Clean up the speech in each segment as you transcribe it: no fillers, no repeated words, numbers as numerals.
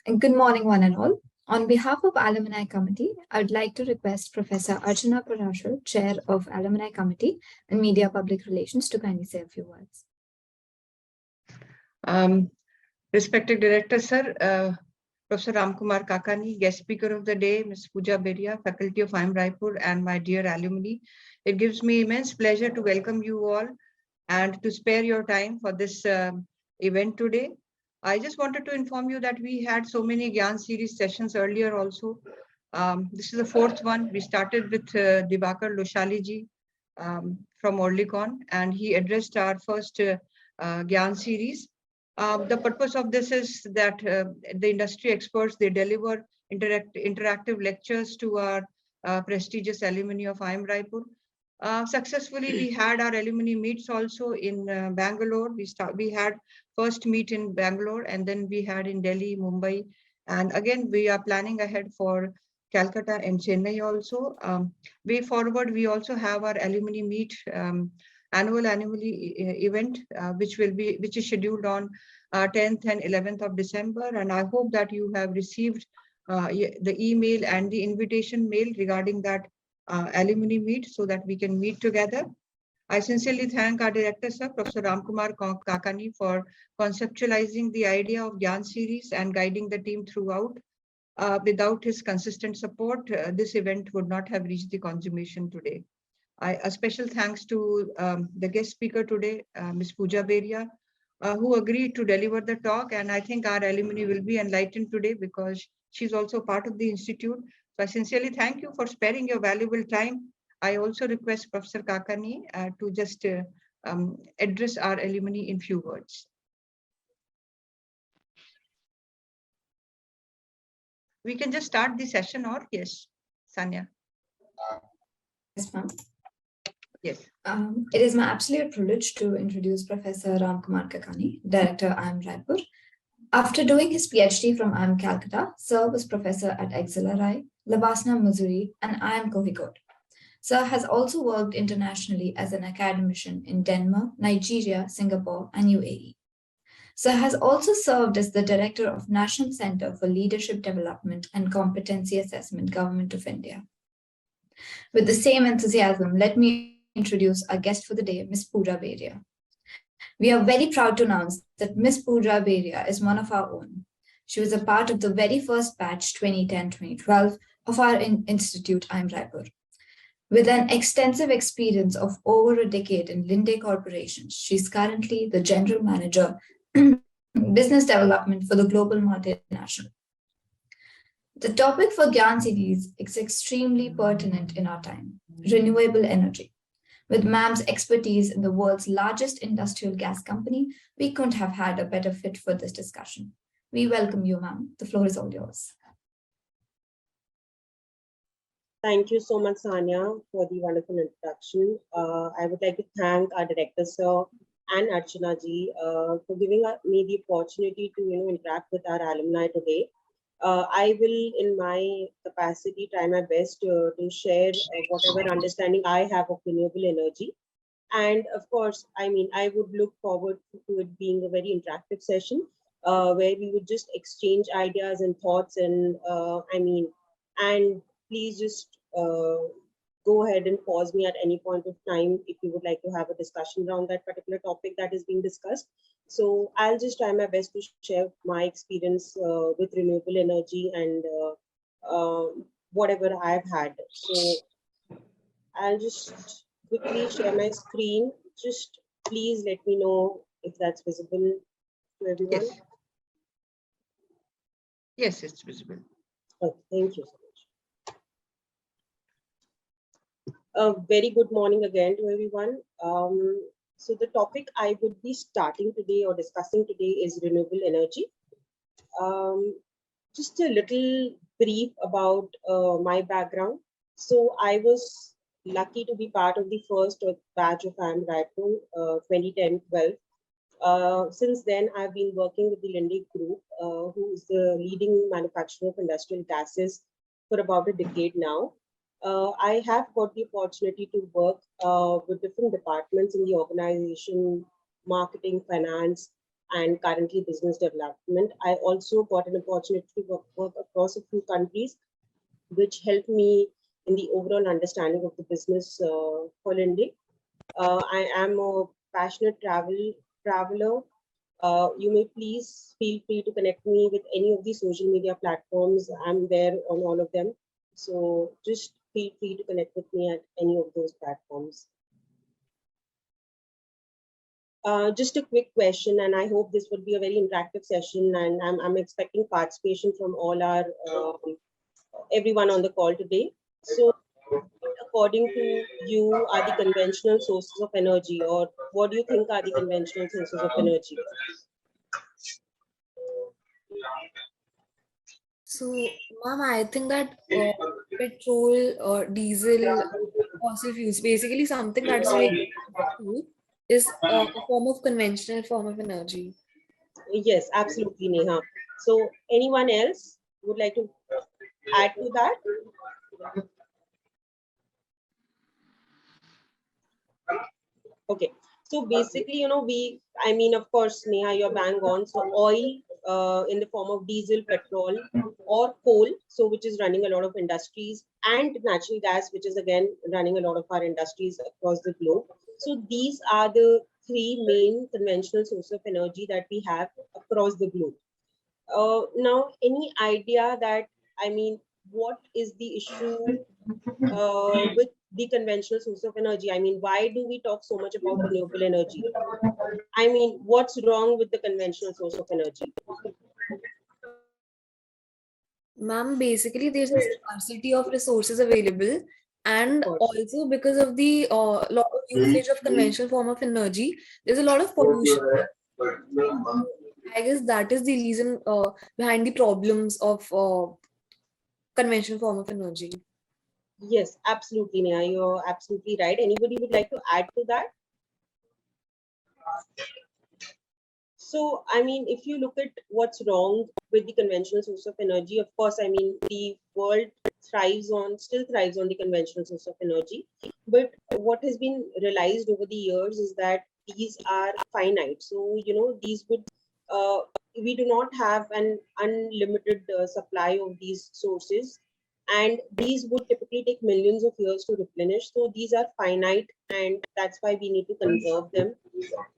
And good morning, one and all. On behalf of Alumni Committee, I would like to request Professor Archana Parashar, Chair of Alumni Committee and Media Public Relations, to kindly say a few words. Respected Director, Sir, Professor Ram Kumar Kakani, Guest Speaker of the Day, Ms. Pooja Berria, Faculty of IIM Raipur, and my dear alumni, it gives me immense pleasure to welcome you all and to spare your time for this event today. I just wanted to inform you that we had so many Gyan Series sessions earlier also. This is the fourth one. We started with Dibakar Loshali ji from Orlikon, and he addressed our first Gyan Series. The purpose of this is that the industry experts, they deliver interactive lectures to our prestigious alumni of IIM Raipur. Successfully, we had our alumni meets also in Bangalore. We had first meet in Bangalore, and then we had in Delhi, Mumbai, and again we are planning ahead for Calcutta and Chennai also. Way forward, we also have our alumni meet, annual event, which is scheduled on 10th and 11th of December, and I hope that you have received the email and the invitation mail regarding that alumni meet so that we can meet together. I sincerely thank our director, sir, Professor Ram Kumar Kakani, for conceptualizing the idea of Gyaan Series and guiding the team throughout. Without his consistent support, this event would not have reached the consummation today. A special thanks to the guest speaker today, Ms. Pooja Berria, who agreed to deliver the talk. And I think our alumni will be enlightened today because she's also part of the institute. So I sincerely thank you for sparing your valuable time. I also request Professor Kakani to just address our alumni in few words. We can just start the session, or yes, Sanya? Yes, ma'am. Yes. It is my absolute privilege to introduce Professor Ram Kumar Kakani, Director, IIM Raipur. After doing his PhD from IIM Calcutta, Sir was professor at XLRI, Labasna, Missouri, and IIM Kohikot. Sir has also worked internationally as an academician in Denmark, Nigeria, Singapore, and UAE. Sir has also served as the Director of National Center for Leadership Development and Competency Assessment, Government of India. With the same enthusiasm, let me introduce our guest for the day, Ms. Pooja Berria. We are very proud to announce that Ms. Pooja Berria is one of our own. She was a part of the very first batch 2010-2012 of our Institute IIM Raipur. With an extensive experience of over a decade in Linde Corporations, she's currently the General Manager, Business Development for the global multinational. The topic for Gyaan Series is extremely pertinent in our time, renewable energy. With ma'am's expertise in the world's largest industrial gas company, we couldn't have had a better fit for this discussion. We welcome you, ma'am. The floor is all yours. Thank you so much, Sanya, for the wonderful introduction. I would like to thank our director, sir, and Archana ji for giving me the opportunity to interact with our alumni today. I will, in my capacity, try my best to share whatever understanding I have of renewable energy. And of course, I would look forward to it being a very interactive session where we would just exchange ideas and thoughts. And and please just go ahead and pause me at any point of time if you would like to have a discussion around that particular topic that is being discussed. So I'll just try my best to share my experience with renewable energy and whatever I've had. So I'll just quickly share my screen. Just please let me know if that's visible to everyone. Yes, yes, it's visible. Okay, thank you so much. A very good morning again to everyone. So the topic I would be starting today or discussing today is renewable energy. Just a little brief about my background. So I was lucky to be part of the first batch of IIM Raipur 2010-12. Since then, I've been working with the Linde Group, who is the leading manufacturer of industrial gases for about a decade now. I have got the opportunity to work with different departments in the organization, marketing, finance, and currently business development. I also got an opportunity to work across a few countries, which helped me in the overall understanding of the business for Linde. I am a passionate traveler. You may please feel free to connect me with any of the social media platforms. I'm there on all of them. So just feel free to connect with me at any of those platforms. Just a quick question, and I hope this would be a very interactive session, and I'm expecting participation from all our everyone on the call today. So according to you are the conventional sources of energy, or what do you think are the conventional sources of energy? So, ma'am, I think that petrol or diesel, fossil fuels, basically something that is related to food, is a form of conventional form of energy. Yes, absolutely, Neha. So anyone else would like to add to that? Okay. So basically, I mean, of course, Neha, you're bang on. So oil in the form of diesel, petrol, or coal, so which is running a lot of industries, and natural gas, which is again running a lot of our industries across the globe. So these are the three main conventional sources of energy that we have across the globe. Now, any idea that, I mean, what is the issue with the conventional source of energy? I mean, why do we talk so much about renewable energy? I mean, what's wrong with the conventional source of energy? Ma'am, basically there's a scarcity of resources available, and also because of the lot of usage of conventional form of energy, there's a lot of pollution. I guess that is the reason behind the problems of conventional form of energy. Yes, absolutely, Neha. You're absolutely right. Anybody would like to add to that? So, I mean, if you look at what's wrong with the conventional source of energy, of course, I mean, the world still thrives on the conventional source of energy. But what has been realized over the years is that these are finite. So, these we do not have an unlimited supply of these sources. And these would typically take millions of years to replenish. So these are finite, and that's why we need to conserve them.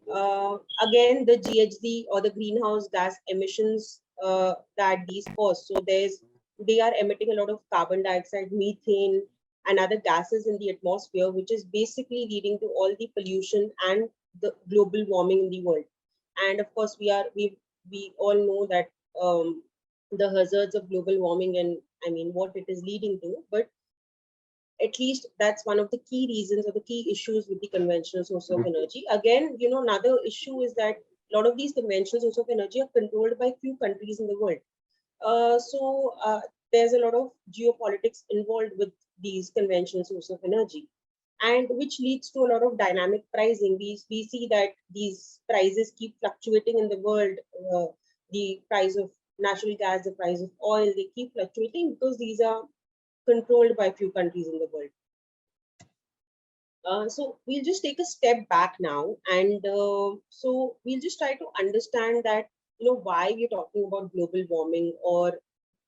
Again, the GHG or the greenhouse gas emissions that these cause. So they are emitting a lot of carbon dioxide, methane, and other gases in the atmosphere, which is basically leading to all the pollution and the global warming in the world. And of course, we all know that the hazards of global warming, and I mean what it is leading to. But at least that's one of the key reasons or the key issues with the conventional source of energy. Again, another issue is that a lot of these conventional sources of energy are controlled by few countries in the world. So there's a lot of geopolitics involved with these conventional sources of energy, and which leads to a lot of dynamic pricing. We see that these prices keep fluctuating in the world. The price of natural gas, the price of oil, they keep fluctuating because these are controlled by few countries in the world. So we'll just take a step back now, and so we'll just try to understand that why we're talking about global warming, or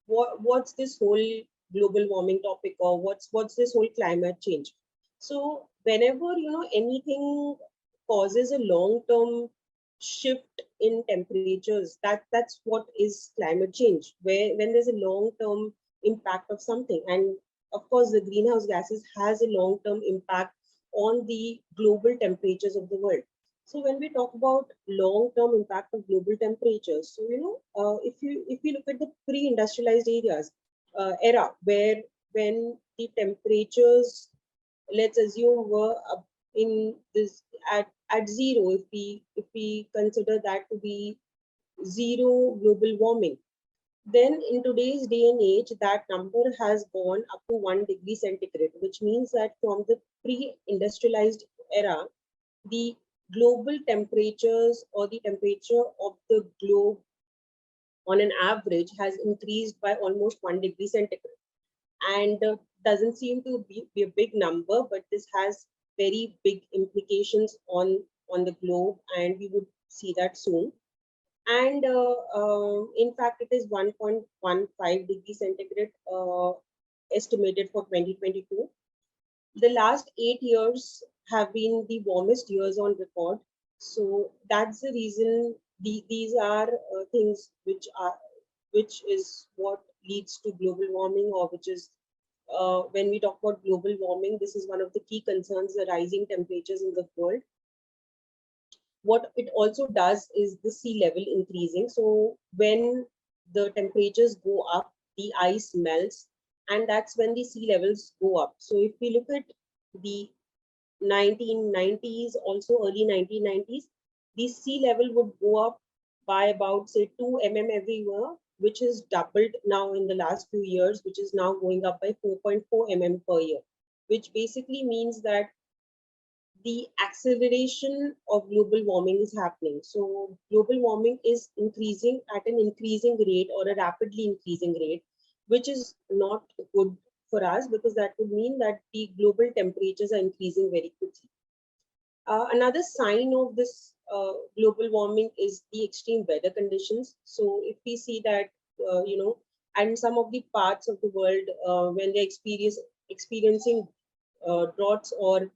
what's this whole global warming topic, or what's this whole climate change. So whenever anything causes a long-term shift in temperatures, that's what is climate change, where when there's a long-term impact of something. And of course, the greenhouse gases has a long-term impact on the global temperatures of the world. So when we talk about long-term impact of global temperatures, so if you look at the pre-industrialized era, where when the temperatures, let's assume, were up in this at zero, if we consider that to be zero global warming, then in today's day and age, that number has gone up to 1 degree centigrade, which means that from the pre-industrialized era, the global temperatures, or the temperature of the globe on an average, has increased by almost 1 degree centigrade. And doesn't seem to be a big number, but this has very big implications on the globe, and we would see that soon. And in fact, it is 1.15 degrees centigrade estimated for 2022. The last 8 years have been the warmest years on record. So that's the reason these are things which is what leads to global warming, or which is when we talk about global warming, this is one of the key concerns, the rising temperatures in the world. What it also does is the sea level increasing. So when the temperatures go up, the ice melts, and that's when the sea levels go up. So if we look at the 1990s, also early 1990s, the sea level would go up by about, say, 2 mm every year, which is doubled now in the last few years, which is now going up by 4.4 mm per year, which basically means that the acceleration of global warming is happening. So global warming is increasing at an increasing rate, or a rapidly increasing rate, which is not good for us, because that would mean that the global temperatures are increasing very quickly. Another sign of this global warming is the extreme weather conditions. So if we see that, and some of the parts of the world, when they're experiencing droughts or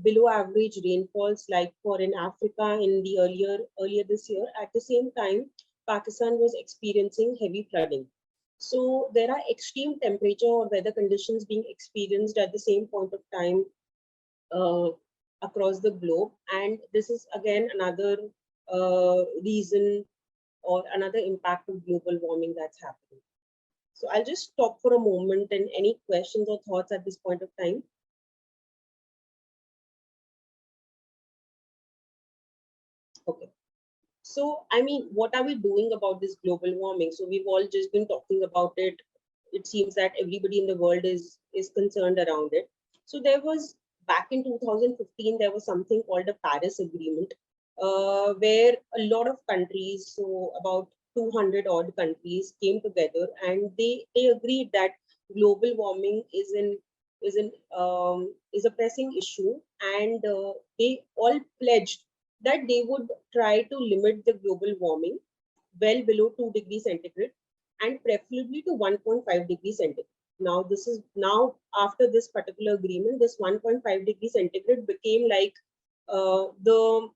below average rainfalls, like for in Africa in the earlier this year, at the same time, Pakistan was experiencing heavy flooding. So there are extreme temperature or weather conditions being experienced at the same point of time across the globe. And this is again another reason or another impact of global warming that's happening. So I'll just stop for a moment, and any questions or thoughts at this point of time? Okay. So, I mean, what are we doing about this global warming? So we've all just been talking about it. It seems that everybody in the world is concerned around it. So there was, back in 2015, there was something called a Paris Agreement, where a lot of countries, so about 200 odd countries, came together, and they agreed that global warming is a pressing issue, and they all pledged that they would try to limit the global warming well below 2 degrees centigrade, and preferably to 1.5 degrees centigrade. Now, this is now after this particular agreement, this 1.5 degrees centigrade became like the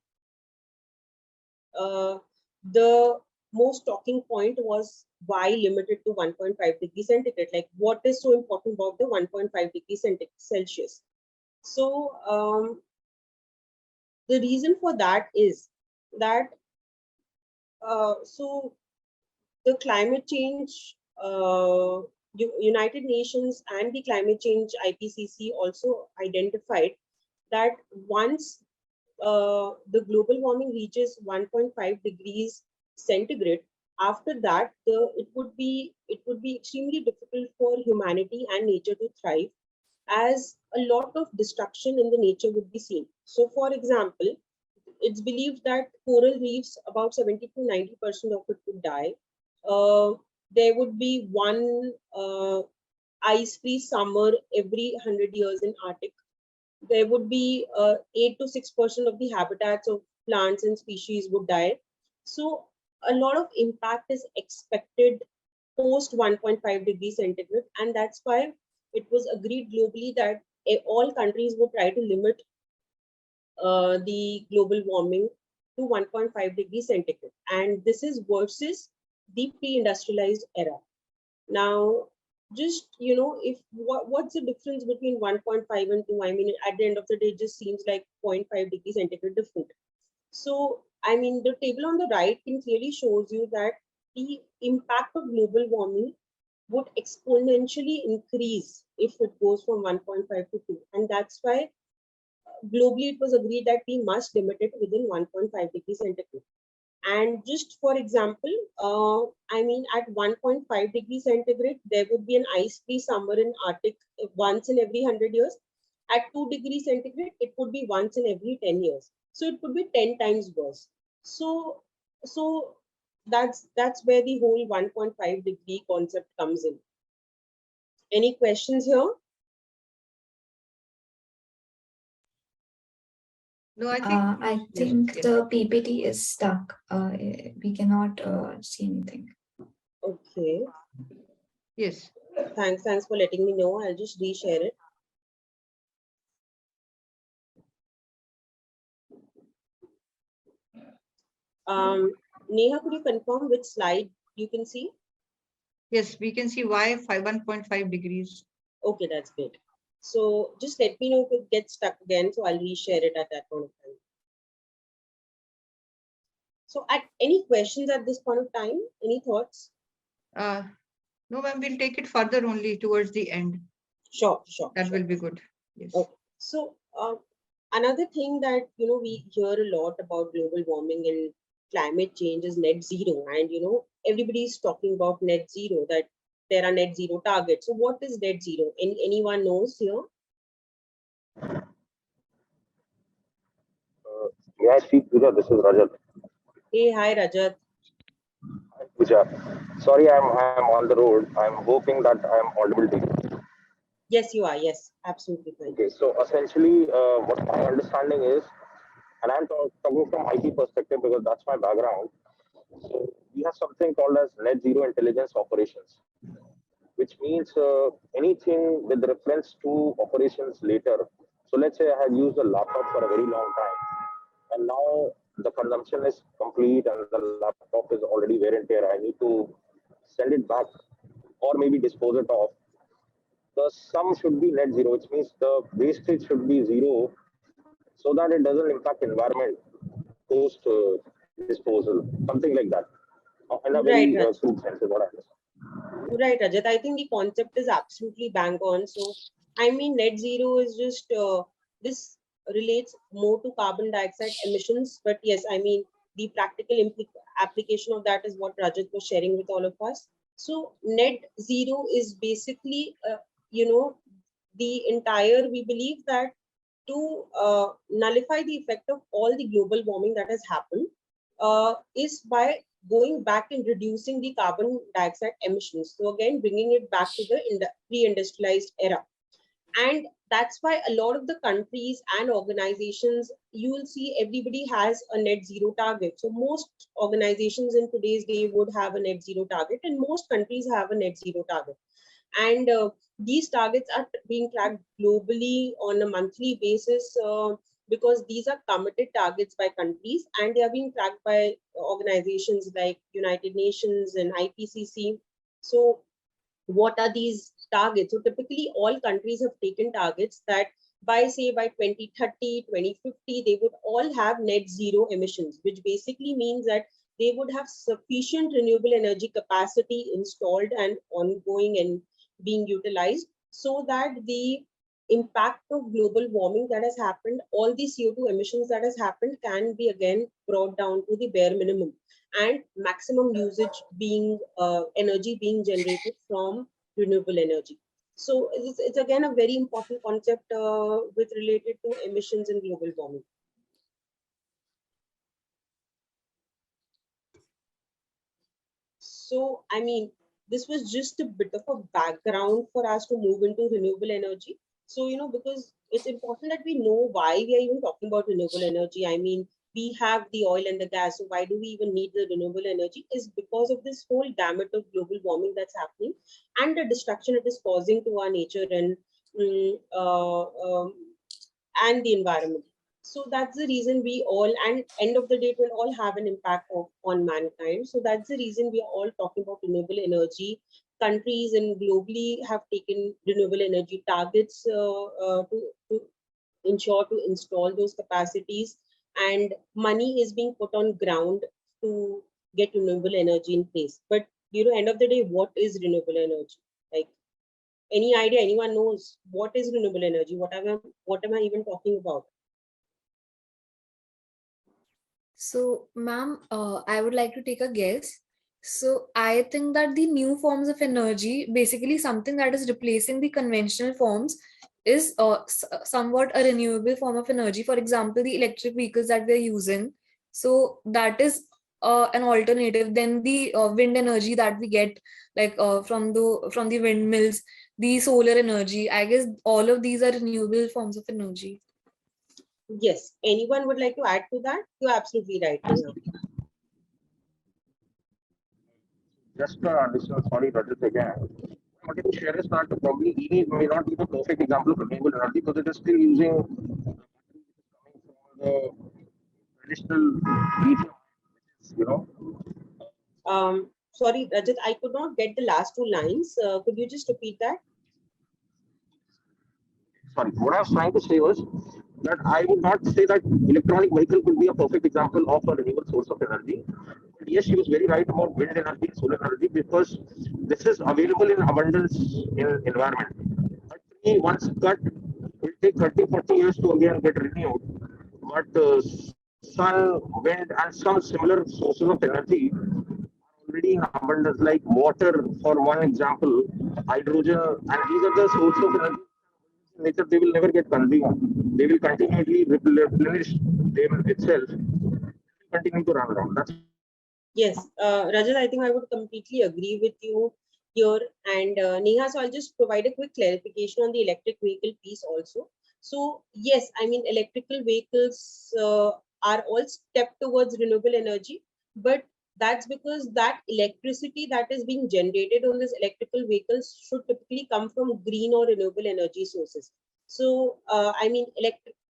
most talking point was why limited to 1.5 degrees centigrade? Like, what is so important about the 1.5 degrees Celsius? So, the reason for that is that so the climate change, United Nations and the climate change IPCC also identified that once the global warming reaches 1.5 degrees centigrade, after that it would be extremely difficult for humanity and nature to thrive, as a lot of destruction in the nature would be seen. So, for example, it's believed that coral reefs, about 70 to 90% of it would die. There would be one ice-free summer every 100 years in Arctic. There would be 8 to 6% of the habitats of plants and species would die. So a lot of impact is expected post 1.5 degrees centigrade, and that's why it was agreed globally that all countries would try to limit the global warming to 1.5 degrees centigrade. And this is versus the pre-industrialized era. Now, just, if what's the difference between 1.5 and 2? I mean, at the end of the day, it just seems like 0.5 degrees centigrade different. So, I mean, the table on the right can clearly shows you that the impact of global warming would exponentially increase if it goes from 1.5 to 2. And that's why globally it was agreed that we must limit it within 1.5 degrees centigrade. And just for example, I mean, at 1.5 degrees centigrade, there would be an ice-free summer in Arctic once in every 100 years. At 2 degrees centigrade, it would be once in every 10 years. So it could be 10 times worse. So that's where the whole 1.5 degree concept comes in. Any questions here? No, I I yes, think yes. the PPT is stuck. We cannot see anything. Okay. Yes. Thanks for letting me know. I'll just reshare it. Neha, could you confirm which slide you can see? Yes, we can see y 1.5 degrees. Okay, that's great. So just let me know if it gets stuck again. So I'll reshare it at that point of time. So at any questions at this point of time? Any thoughts? No, ma'am, we'll take it further only towards the end. Sure. That will be good. Yes. Okay. So another thing that we hear a lot about global warming and climate change is net zero, and everybody's talking about net zero, that there are net zero targets. So what is net zero? Anyone knows here? May I speak, Pooja? This is Rajat. Hey, hi Rajat. Hi, Pooja. Sorry, I'm on the road. I'm hoping that I'm audible to you. Yes, you are. Yes, absolutely fine. Okay, so essentially, what my understanding is, and I'm talking from IT perspective because that's my background. So we have something called as net zero intelligence operations, which means anything with reference to operations later. So let's say I had used a laptop for a very long time, and now the consumption is complete and the laptop is already wear and tear. I need to send it back or maybe dispose it off. The sum should be net zero, which means the wastage should be zero so that it doesn't impact environment post disposal, something like that. In a Right, very Rajat. crude sense is what I understand. Right, Rajat. I think the concept is absolutely bang on. So, I mean, net zero is just this relates more to carbon dioxide emissions. But yes, I mean, the practical application of that is what Rajat was sharing with all of us. So, net zero is basically, the entire, we believe that to nullify the effect of all the global warming that has happened is by going back and reducing the carbon dioxide emissions. So again, bringing it back to the pre-industrialized era. And that's why a lot of the countries and organizations, you will see everybody has a net zero target. So most organizations in today's day would have a net zero target, and most countries have a net zero target. And these targets are being tracked globally on a monthly basis because these are committed targets by countries, and they are being tracked by organizations like United Nations and IPCC. So what are these targets? So typically all countries have taken targets that by 2030, 2050, they would all have net zero emissions, which basically means that they would have sufficient renewable energy capacity installed and ongoing and being utilized, so that the impact of global warming that has happened, all the CO2 emissions that has happened, can be again brought down to the bare minimum, and maximum usage being energy being generated from renewable energy. So it's again a very important concept with related to emissions and global warming. So, I mean, this was just a bit of a background for us to move into renewable energy. So, because it's important that we know why we are even talking about renewable energy. I mean, we have the oil and the gas. So why do we even need the renewable energy? Is because of this whole gamut of global warming that's happening and the destruction it is causing to our nature and the environment. So that's the reason we all, and end of the day, it will all have an impact on mankind. So that's the reason we are all talking about renewable energy. Countries and globally have taken renewable energy targets to ensure to install those capacities, and money is being put on ground to get renewable energy in place. But end of the day, what is renewable energy? Like, any idea? Anyone knows what is renewable energy? What am I even talking about? So, ma'am, I would like to take a guess. So, I think that the new forms of energy, basically something that is replacing the conventional forms, is somewhat a renewable form of energy. For example, the electric vehicles that we're using. So, that is an alternative. Then the wind energy that we get, like from the windmills, the solar energy. I guess all of these are renewable forms of energy. Yes. Anyone would like to add to that? You're absolutely right, Neha. Just additional, sorry, Rajat again. I wanted to share is that probably EV may not be the perfect example of renewable energy because it is still using coming from the traditional lithium, which is, Sorry, Rajat, I could not get the last two lines. Could you just repeat that? sorry, what I was trying to say was that I would not say that electronic vehicle could be a perfect example of a renewable source of energy. But yes, she was very right about wind energy and solar energy because this is available in abundance in environment. A tree once cut will take 30, 40 years to again get renewed. But sun, wind, and some similar sources of energy already in abundance, like water, for one example, hydrogen, and these are the sources of energy nature. They will never get consumed. They will continually replenish them itself. Continue to run around. That's Yes, Rajat, I think I would completely agree with you here. And Neha, so I'll just provide a quick clarification on the electric vehicle piece also. So yes, I mean, electrical vehicles are all step towards renewable energy, but that's because that electricity that is being generated on these electrical vehicles should typically come from green or renewable energy sources. So, I mean,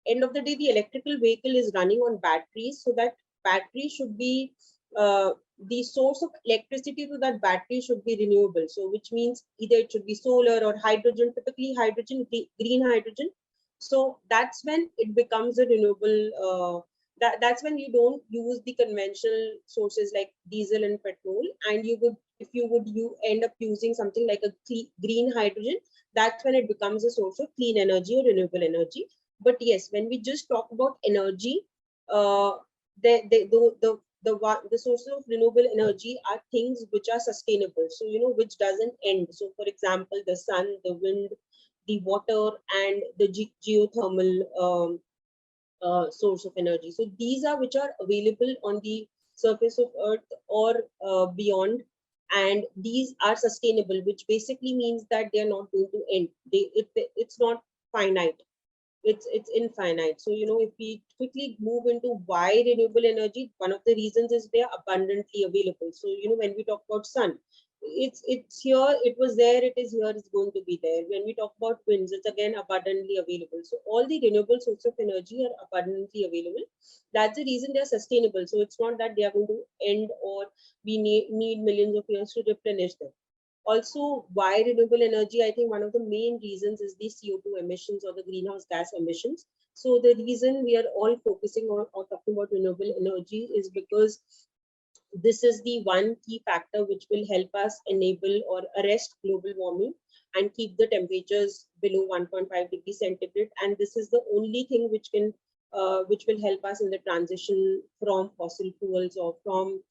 end of the day, the electrical vehicle is running on batteries, so that battery should be the source of electricity to that battery should be renewable. So which means either it should be solar or hydrogen, typically hydrogen, green hydrogen. So that's when it becomes a renewable, that's when you don't use the conventional sources like diesel and petrol, and you end up using something like a green hydrogen, that's when it becomes a source of clean energy or renewable energy. But yes, when we just talk about energy, the sources of renewable energy are things which are sustainable, so which doesn't end. So for example, the sun, the wind, the water, and the geothermal source of energy. So these are which are available on the surface of earth or beyond, and these are sustainable, which basically means that they are not going to end. It's not finite, it's infinite. So if we quickly move into why renewable energy, one of the reasons is they are abundantly available. So when we talk about sun, it's here, it was there, it is here, it's going to be there. When we talk about winds, it's again abundantly available. So all the renewable sources of energy are abundantly available. That's the reason they're sustainable. So it's not that they are going to end or we need millions of years to replenish them. Also, why renewable energy? I think one of the main reasons is the CO2 emissions or the greenhouse gas emissions. So the reason we are all focusing on or talking about renewable energy is because this is the one key factor which will help us enable or arrest global warming and keep the temperatures below 1.5 degrees centigrade. And this is the only thing which will help us in the transition from fossil fuels or from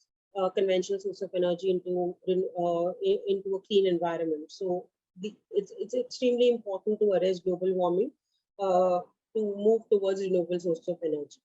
conventional source of energy into a clean environment. So it's extremely important to arrest global warming, to move towards renewable sources of energy.